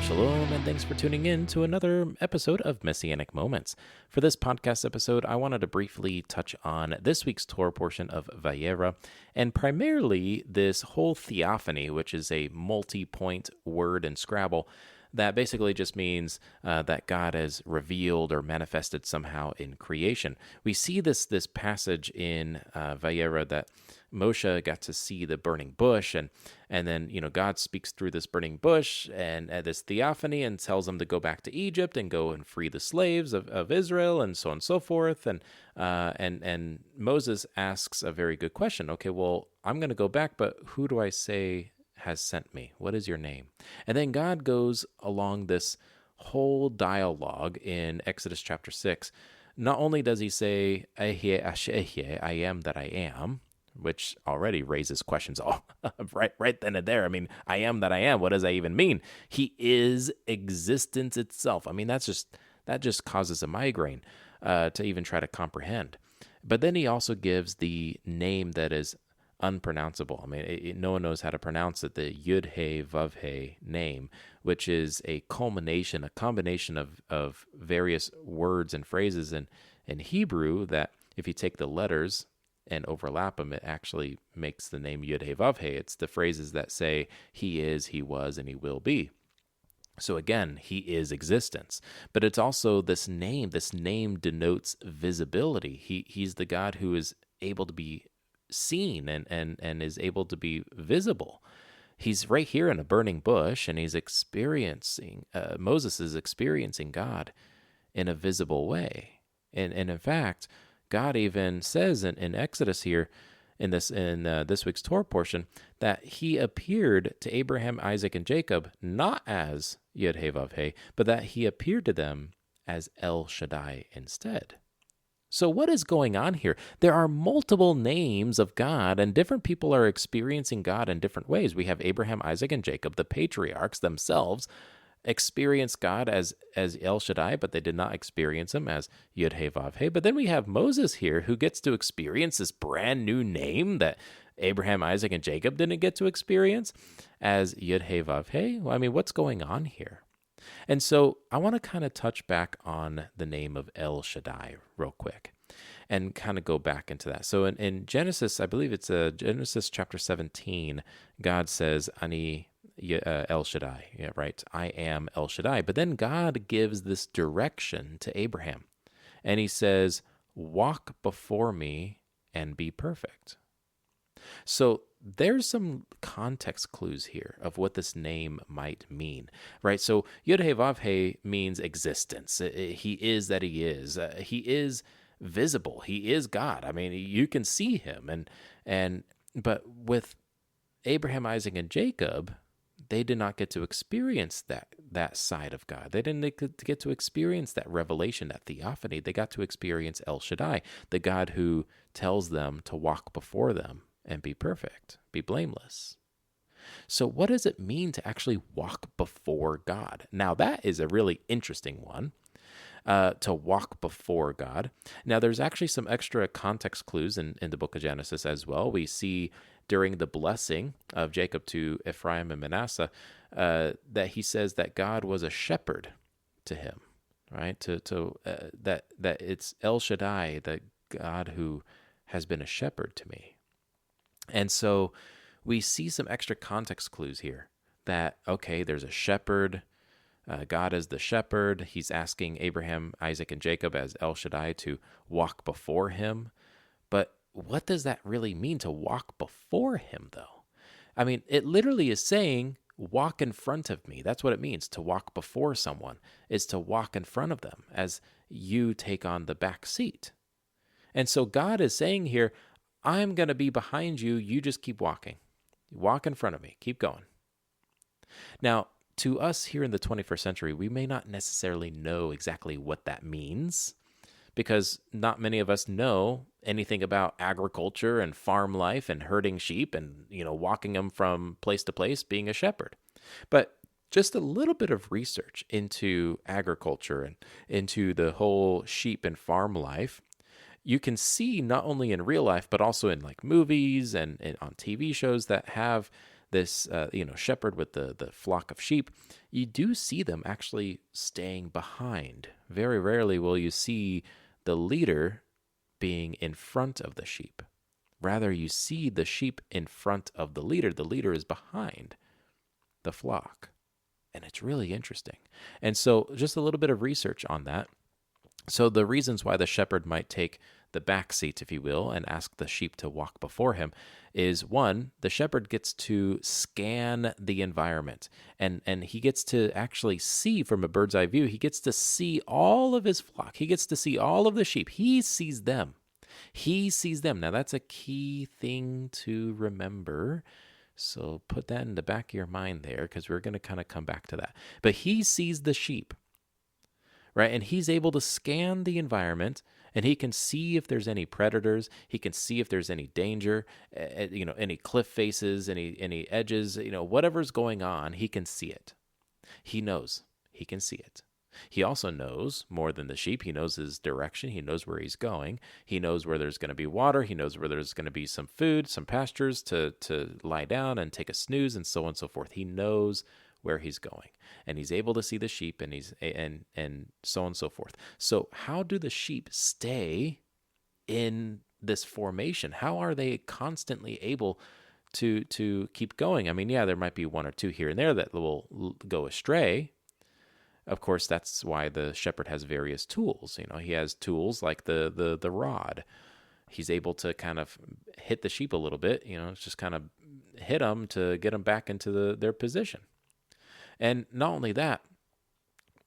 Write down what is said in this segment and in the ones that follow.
Shalom, and thanks for tuning in to another episode of Messianic Moments. For this podcast episode, I wanted to briefly touch on this week's Torah portion of Vayera, and primarily this whole theophany, which is a multi-point word in Scrabble that basically just means that God has revealed or manifested somehow in creation. We see this passage in Vayera that Moshe got to see the burning bush, and then God speaks through this burning bush and this theophany and tells him to go back to Egypt and go and free the slaves of Israel and so on and so forth. And Moses asks a very good question. Okay, well, I'm going to go back, but who do I say has sent me? What is your name? And then God goes along this whole dialogue in Exodus chapter 6. Not only does he say, Ehyeh asher ehyeh, I am that I am, which already raises questions right then and there. I mean, I am that I am. What does that even mean? He is existence itself. I mean, that just causes a migraine to even try to comprehend. But then he also gives the name that is unpronounceable. I mean, no one knows how to pronounce it, the Yud-He Vav-He name, which is a combination of various words and phrases in Hebrew that if you take the letters and overlap them, it actually makes the name Yud-He Vav-He. It's the phrases that say he is, he was, and he will be. So again, he is existence. But it's also this name. This name denotes visibility. He's the God who is able to be seen and is able to be visible. He's right here in a burning bush, and he's experiencing, Moses is experiencing God in a visible way. And in fact, God even says in Exodus here, in this week's Torah portion, that he appeared to Abraham, Isaac, and Jacob not as Yud-He Vav-He, but that he appeared to them as El Shaddai instead. So what is going on here? There are multiple names of God, and different people are experiencing God in different ways. We have Abraham, Isaac, and Jacob, the patriarchs themselves, experience God as El Shaddai, but they did not experience him as Yud-He Vav-He. But then we have Moses here, who gets to experience this brand new name that Abraham, Isaac, and Jacob didn't get to experience as Yud-He Vav-He. Well, I mean, what's going on here? And so I want to kind of touch back on the name of El Shaddai real quick and kind of go back into that. So in Genesis, I believe it's Genesis chapter 17, God says, Ani El Shaddai, yeah, right? I am El Shaddai. But then God gives this direction to Abraham, and he says, walk before me and be perfect. So there's some context clues here of what this name might mean, right? So Yud-He Vav-He means existence. He is that he is. He is visible. He is God. I mean, you can see him. But with Abraham, Isaac, and Jacob, they did not get to experience that side of God. They didn't get to experience that revelation, that theophany. They got to experience El Shaddai, the God who tells them to walk before them and be perfect, be blameless. So what does it mean to actually walk before God? Now, that is a really interesting one, to walk before God. Now, there's actually some extra context clues in the book of Genesis as well. We see during the blessing of Jacob to Ephraim and Manasseh, that he says that God was a shepherd to him, right? That it's El Shaddai, the God who has been a shepherd to me. And so we see some extra context clues here that, okay, there's a shepherd. God is the shepherd. He's asking Abraham, Isaac, and Jacob as El Shaddai to walk before him. But what does that really mean to walk before him, though? I mean, it literally is saying, walk in front of me. That's what it means. To walk before someone is to walk in front of them as you take on the back seat. And so God is saying here, I'm going to be behind you. You just keep walking. Walk in front of me. Keep going. Now, to us here in the 21st century, we may not necessarily know exactly what that means, because not many of us know anything about agriculture and farm life and herding sheep and, walking them from place to place, being a shepherd. But just a little bit of research into agriculture and into the whole sheep and farm life, you can see not only in real life, but also in like movies and on TV shows that have this shepherd with the flock of sheep, you do see them actually staying behind. Very rarely will you see the leader being in front of the sheep. Rather, you see the sheep in front of the leader. The leader is behind the flock. And it's really interesting. And so just a little bit of research on that. So the reasons why the shepherd might take the back seat, if you will, and ask the sheep to walk before him is, one, the shepherd gets to scan the environment, and he gets to actually see from a bird's eye view. He gets to see all of his flock. He gets to see all of the sheep. He sees them. He sees them. Now, that's a key thing to remember. So put that in the back of your mind there, because we're going to kind of come back to that. But he sees the sheep, right? And he's able to scan the environment, and he can see if there's any predators. He can see if there's any danger, any cliff faces, any edges, whatever's going on, he can see it. He knows. He can see it. He also knows more than the sheep. He knows his direction. He knows where he's going. He knows where there's going to be water. He knows where there's going to be some food, some pastures to lie down and take a snooze, and so on and so forth. He knows where he's going, and he's able to see the sheep, and and so on and so forth. So how do the sheep stay in this formation? How are they constantly able to keep going? I mean, yeah, there might be one or two here and there that will go astray. Of course, that's why the shepherd has various tools. He has tools like the rod. He's able to kind of hit the sheep a little bit, just kind of hit them to get them back into their position. And not only that,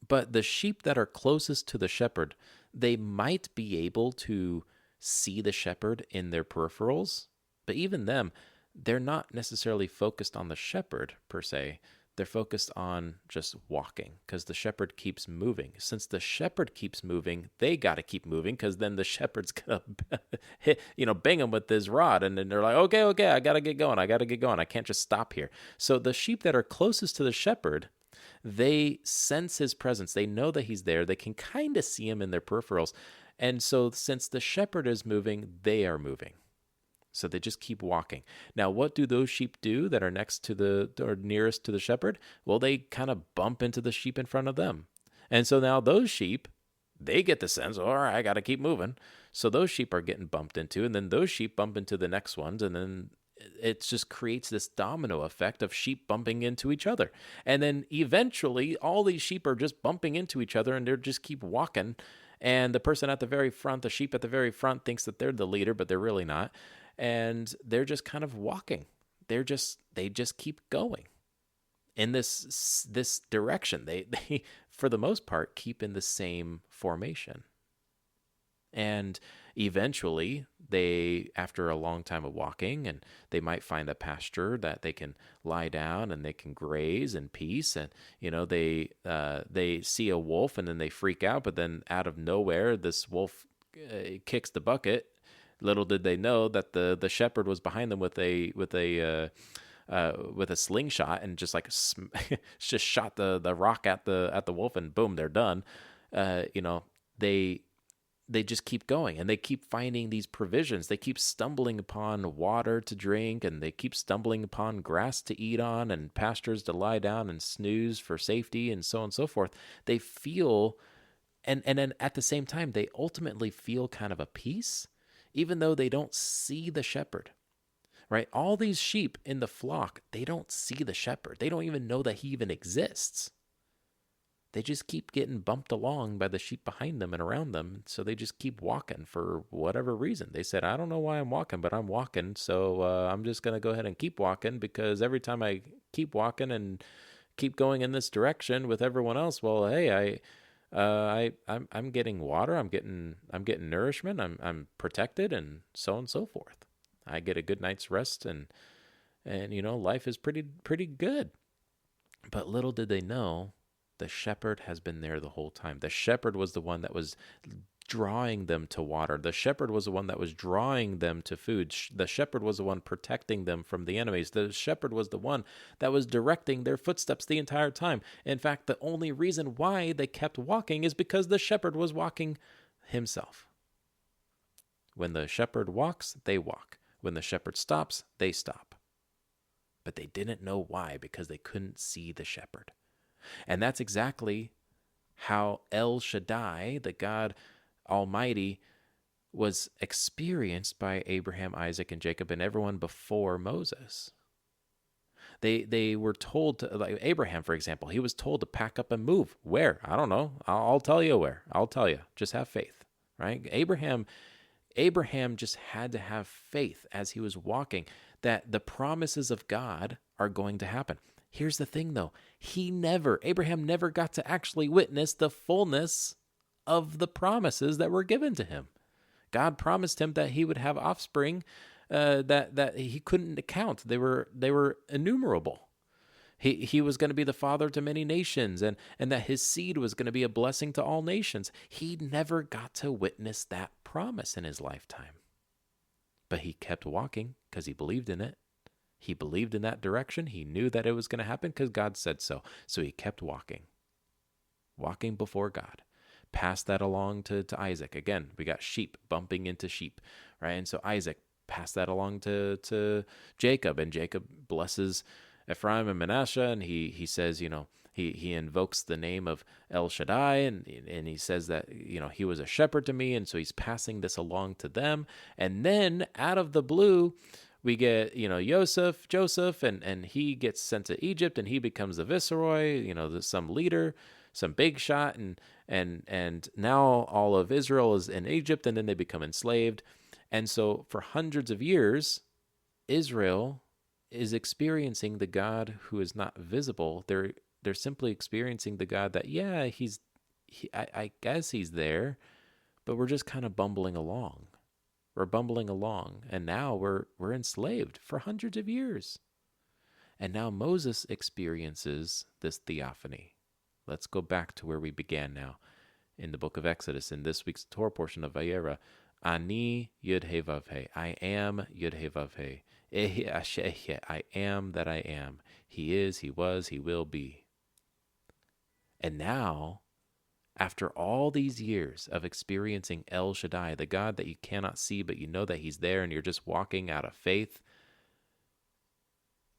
but the sheep that are closest to the shepherd, they might be able to see the shepherd in their peripherals, but even them, they're not necessarily focused on the shepherd per se. They're focused on just walking, because the shepherd keeps moving. Since the shepherd keeps moving, they got to keep moving, because then the shepherd's going to hit, bang them with his rod. And then they're like, okay, I got to get going. I can't just stop here. So the sheep that are closest to the shepherd, they sense his presence. They know that he's there. They can kind of see him in their peripherals. And so since the shepherd is moving, they are moving. So they just keep walking. Now, what do those sheep do that are next to or nearest to the shepherd? Well, they kind of bump into the sheep in front of them. And so now those sheep, they get the sense, all right, I got to keep moving. So those sheep are getting bumped into, and then those sheep bump into the next ones, and then it just creates this domino effect of sheep bumping into each other. And then eventually all these sheep are just bumping into each other, and they just keep walking. And the person at the very front, the sheep at the very front, thinks that they're the leader, but they're really not. And they're just kind of walking. They just keep going in this direction. They for the most part keep in the same formation. And eventually they, after a long time of walking, and they might find a pasture that they can lie down and they can graze in peace. And they see a wolf, and then they freak out, but then out of nowhere this wolf kicks the bucket. Little did they know that the shepherd was behind them with a slingshot, and just like just shot the rock at the wolf, and boom, they're done. They just keep going, and they keep finding these provisions. They keep stumbling upon water to drink, and they keep stumbling upon grass to eat on, and pastures to lie down and snooze for safety, and so on and so forth. They feel, and then at the same time, they ultimately feel kind of a peace, even though they don't see the shepherd, right? All these sheep in the flock, they don't see the shepherd. They don't even know that he even exists. They just keep getting bumped along by the sheep behind them and around them. So they just keep walking for whatever reason. They said, I don't know why I'm walking, but I'm walking. So I'm just going to go ahead and keep walking, because every time I keep walking and keep going in this direction with everyone else, well, hey, I'm getting water. I'm getting nourishment. I'm protected, and so on and so forth. I get a good night's rest, and life is pretty good. But little did they know, the shepherd has been there the whole time. The shepherd was the one that was drawing them to water. The shepherd was the one that was drawing them to food. The shepherd was the one protecting them from the enemies. The shepherd was the one that was directing their footsteps the entire time. In fact, the only reason why they kept walking is because the shepherd was walking himself. When the shepherd walks, they walk. When the shepherd stops, they stop. but they didn't know why, because they couldn't see the shepherd. And that's exactly how El Shaddai, the God Almighty, was experienced by Abraham, Isaac, and Jacob, and everyone before Moses. They were told to, like Abraham, for example, he was told to pack up and move. Where? I don't know. I'll tell you where. I'll tell you. Just have faith, right? Abraham just had to have faith as he was walking that the promises of God are going to happen. Here's the thing, though. Abraham never got to actually witness the fullness of the promises that were given to him. God promised him that he would have offspring that he couldn't count. They were innumerable. He was going to be the father to many nations, and that his seed was going to be a blessing to all nations. He never got to witness that promise in his lifetime. But he kept walking because he believed in it. He believed in that direction. He knew that it was going to happen because God said so. So he kept walking before God. Passed that along to Isaac. Again, we got sheep bumping into sheep, right? And so Isaac passed that along to Jacob, and Jacob blesses Ephraim and Manasseh, and he says, he invokes the name of El Shaddai, and he says that, he was a shepherd to me, and so he's passing this along to them. And then out of the blue, we get, Joseph, and he gets sent to Egypt, and he becomes the viceroy, some leader, some big shot, and now all of Israel is in Egypt, and then they become enslaved. And so for hundreds of years, Israel is experiencing the God who is not visible. They're simply experiencing the God that, I guess he's there, but we're just kind of bumbling along. We're bumbling along, and now we're enslaved for hundreds of years. And now Moses experiences this theophany. Let's go back to where we began now in the book of Exodus, in this week's Torah portion of Vayera. Ani Yud He Vav He. I am Yud He Vav He. Ehi Asher Ehyeh. I am that I am. He is, he was, he will be. And now, after all these years of experiencing El Shaddai, the God that you cannot see, but you know that he's there and you're just walking out of faith,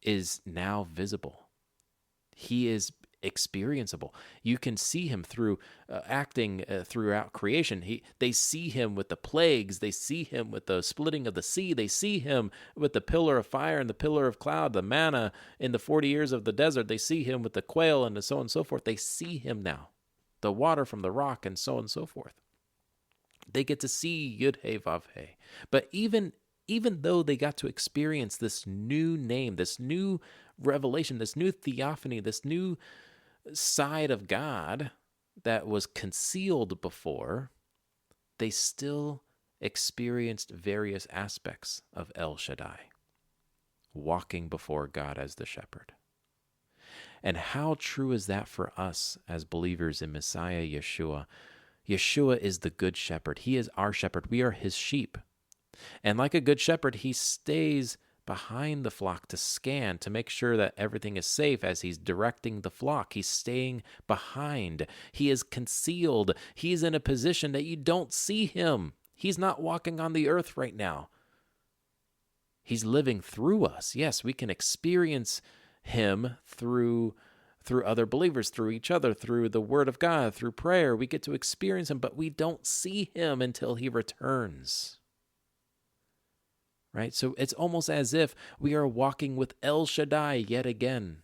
is now visible. He is experienceable. You can see him through acting throughout creation. They see him with the plagues. They see him with the splitting of the sea. They see him with the pillar of fire and the pillar of cloud, the manna in the 40 years of the desert. They see him with the quail and so on and so forth. They see him now, the water from the rock and so on and so forth. They get to see Yud He Vav He. But even though they got to experience this new name, this new revelation, this new theophany, this new side of God that was concealed before, they still experienced various aspects of El Shaddai, walking before God as the shepherd. And how true is that for us as believers in Messiah Yeshua? Yeshua is the good shepherd. He is our shepherd. We are his sheep. And like a good shepherd, he stays behind the flock to scan, to make sure that everything is safe as he's directing the flock. He's staying behind. He is concealed. He's in a position that you don't see him. He's not walking on the earth right now. He's living through us. Yes, we can experience him through other believers, through each other, through the word of God, through prayer. We get to experience him, but we don't see him until he returns. Right? So it's almost as if we are walking with El Shaddai yet again,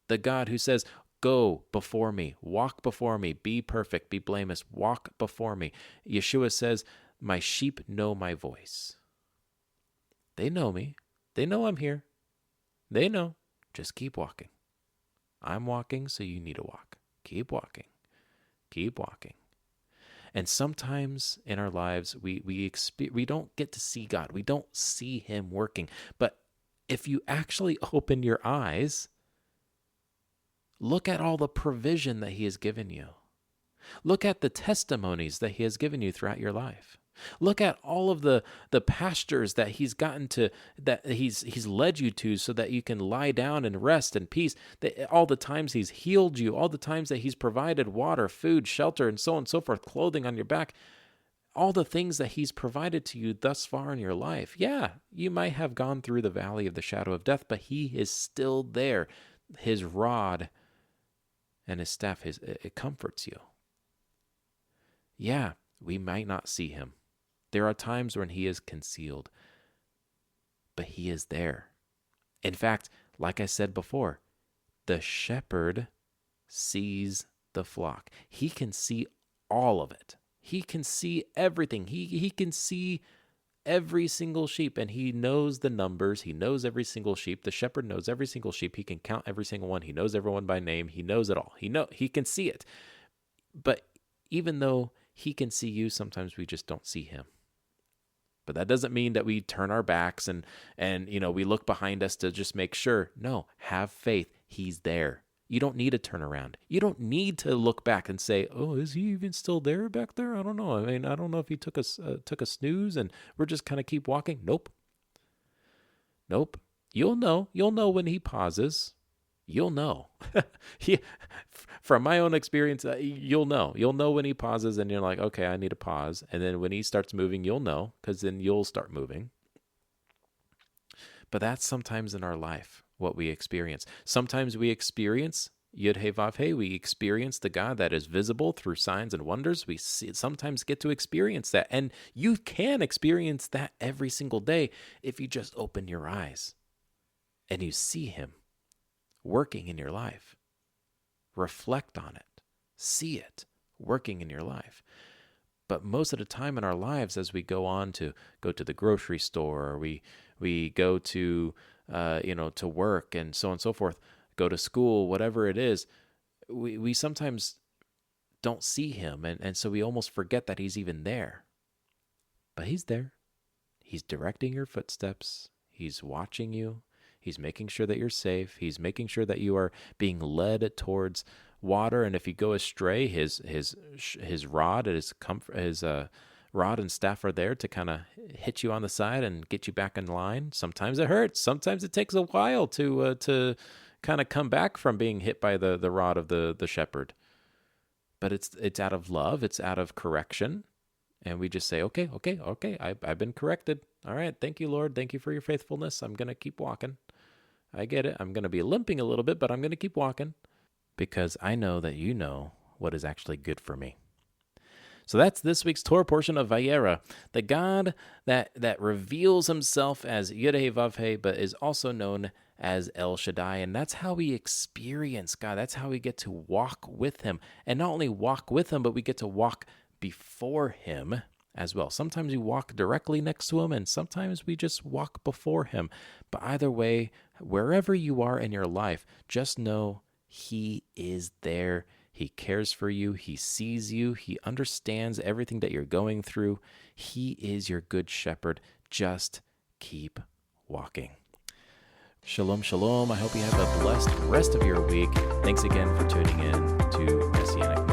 the God who says, go before me, walk before me, be perfect, be blameless, walk before me. Yeshua says, my sheep know my voice. They know me. They know I'm here. They know. Just keep walking. I'm walking, so you need to walk. Keep walking. Keep walking. And sometimes in our lives, we don't get to see God. We don't see him working. But if you actually open your eyes, look at all the provision that he has given you. Look at the testimonies that he has given you throughout your life. Look at all of the pastures that he's gotten to, that he's led you to, so that you can lie down and rest in peace. All the times he's healed you, all the times that he's provided water, food, shelter, and so on and so forth, clothing on your back. all the things that he's provided to you thus far in your life. Yeah, you might have gone through the valley of the shadow of death, but he is still there. His rod and his staff, it comforts you. Yeah, we might not see him. There are times when he is concealed, but he is there. In fact, like I said before, the shepherd sees the flock. He can see all of it. He can see everything. He can see every single sheep, and he knows the numbers. He knows every single sheep. The shepherd knows every single sheep. He can count every single one. He knows everyone by name. He knows it all. He can see it. But even though he can see you, sometimes we just don't see him. But that doesn't mean that we turn our backs and we look behind us to just make sure. No, have faith. He's there. You don't need to turn around. You don't need to look back and say, "Oh, is he even still there back there? I don't know. I mean, I don't know if he took a snooze and we're just kind of keep walking." Nope. You'll know. You'll know when he pauses. You'll know. From my own experience, you'll know. You'll know when he pauses and you're like, okay, I need to pause. And then when he starts moving, you'll know, because then you'll start moving. But that's sometimes in our life what we experience. Sometimes we experience Yud He Vav He. We experience the God that is visible through signs and wonders. We sometimes get to experience that. And you can experience that every single day if you just open your eyes and you see him working in your life. Reflect on it. See it working in your life. But most of the time in our lives, as we go to the grocery store, or we go to to work and so on and so forth, go to school, whatever it is, we sometimes don't see him, and so we almost forget that he's even there. But he's there. He's directing your footsteps. He's watching you. He's making sure that you're safe. He's making sure that you are being led towards water. And if you go astray, his rod, his rod and staff are there to kind of hit you on the side and get you back in line. Sometimes it hurts. Sometimes it takes a while to kind of come back from being hit by the rod of the shepherd. But it's out of love. It's out of correction. And we just say, okay, I've been corrected. All right, thank you, Lord. Thank you for your faithfulness. I'm going to keep walking. I get it. I'm going to be limping a little bit, but I'm going to keep walking because I know that you know what is actually good for me. So that's this week's Torah portion of Vayera, the God that reveals himself as Yud He Vav He, but is also known as El Shaddai. And that's how we experience God. That's how we get to walk with him. And not only walk with him, but we get to walk before him as well. Sometimes we walk directly next to him, and sometimes we just walk before him. But either way, wherever you are in your life, just know he is there. He cares for you. He sees you. He understands everything that you're going through. He is your good shepherd. Just keep walking. Shalom, shalom. I hope you have a blessed rest of your week. Thanks again for tuning in to Messianic